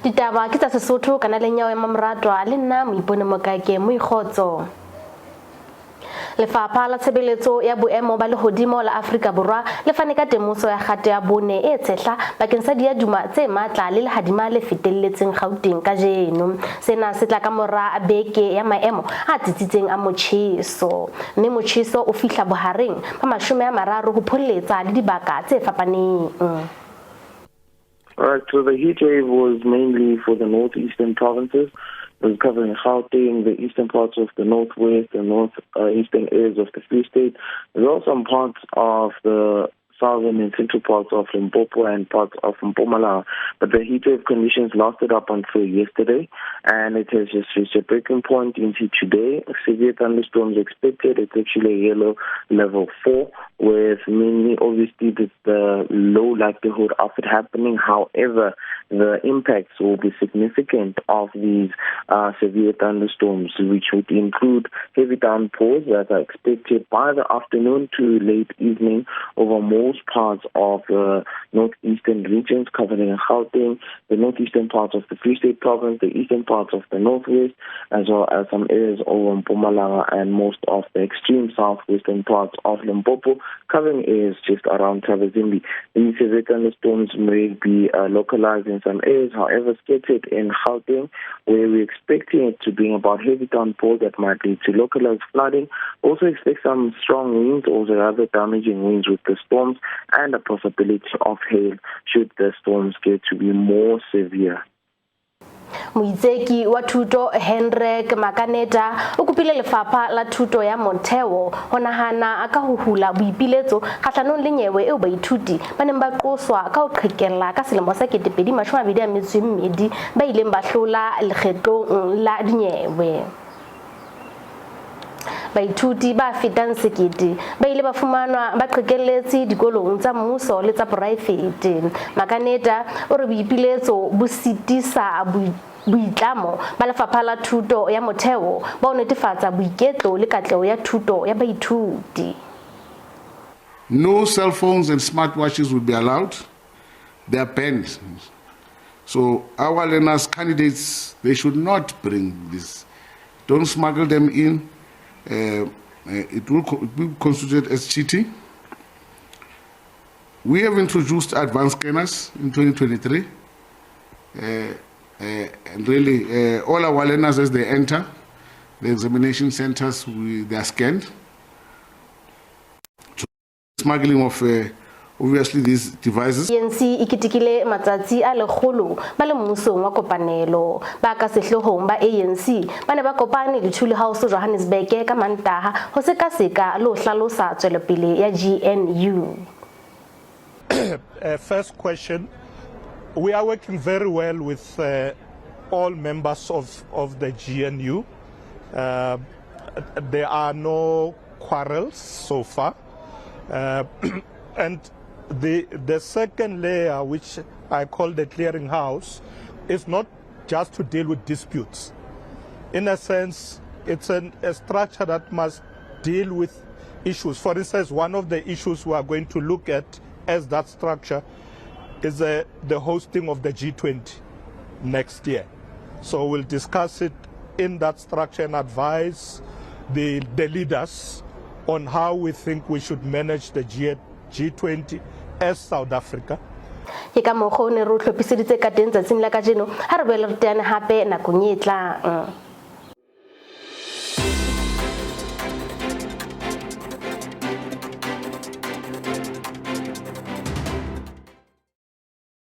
Ditaba ke tsa sesotho kana le nyawe mamratwa le nna moipone mokake mo ikgotso. Lefapha la Tshebeletso ya Boemo ba Lehodimo la Afrika Borwa le fane ka temoso ya kgato ya bone e tshehla bakeng sa diaduma tse matla le lehadima le fetelletseng Gauteng ka jeno. Sena se tla ka mora beke ya maemo a tsitsitseng a motjheso. Mme motjheso o fihla bohareng ba 30 ho pholletsa le dibaka tse fapaneng. Alright, so the heat wave was mainly for the northeastern provinces. It was covering Gauteng, the eastern parts of the northwest, the northeastern areas of the Free State. There were some parts of the southern and central parts of Limpopo and parts of Mpumalanga. But the heat wave conditions lasted up until yesterday, and it has just reached a breaking point into today. Severe thunderstorms expected. It's actually a yellow level 4, with mainly obviously the low likelihood of it happening. However, the impacts will be significant of these severe thunderstorms, which would include heavy downpours that are expected by the afternoon to late evening over most parts of the northeastern regions, covering Gauteng, the northeastern parts of the Free State province, the eastern parts of the northwest, as well as some areas over Mpumalanga and most of the extreme southwestern parts of Limpopo, covering areas just around Tabazimbi. These severe thunderstorms may be localized in some areas, however, scattered in Gauteng, where we're expecting it to bring about heavy downpours that might lead to localized flooding. Also expect some strong winds, also rather damaging winds with the storms, and a possibility of hail should the storms get to be more severe. Moitseki wa thuto Henrik Makaneta o kopile lefapha la thuto ya motheo ho nahana aka ho hula boipiletso kgahlanong le nyewe eo baithuti ba neng ba qoswa ka ho qhekella ka selemo sa 2022 ba ileng ba hlola lekgetlong la dinyewe. Baithuti ba fetang 1,000 ba ile ba fumanwa ba qhekelletse dikolong tsa mmuso le tsa poraefete. Makaneta o re boipiletso bo sitisa boitlamo ba lefapha la thuto ya motheo ba o netefatsa boiketlo le katleho ya thuto ya baithuti. No cell phones and smartwatches will be allowed. They are banned. So our learners, candidates, they should not bring this. Don't smuggle them in. It will be considered as cheating. We have introduced advanced scanners in 2023. And really, all our learners, as they enter the examination centers, they are scanned. So, smuggling of obviously these devices. ANC ikitikile matsatsi a lekgolo ba le mmusong wa kopanelo ba ka sehlohong ba ANC ba ne ba kopane le Thuli House Johannesburg ka Mantaha ho sekaseka le ho hlalosa tswelepele ya GNU. First question, we are working very well with all members of the GNU. There are no quarrels so far. And the second layer, which I call the clearinghouse, is not just to deal with disputes. In a sense, it's a structure that must deal with issues. For instance, one of the issues we are going to look at as that structure is the hosting of the G20 next year. So we'll discuss it in that structure and advise the leaders on how we think we should manage the G20 as South Africa. Ke ka mokgwa o ne re o hlophiseditse ka teng tsatsing la kajeno ha re boela re teane hape nakong e tlang.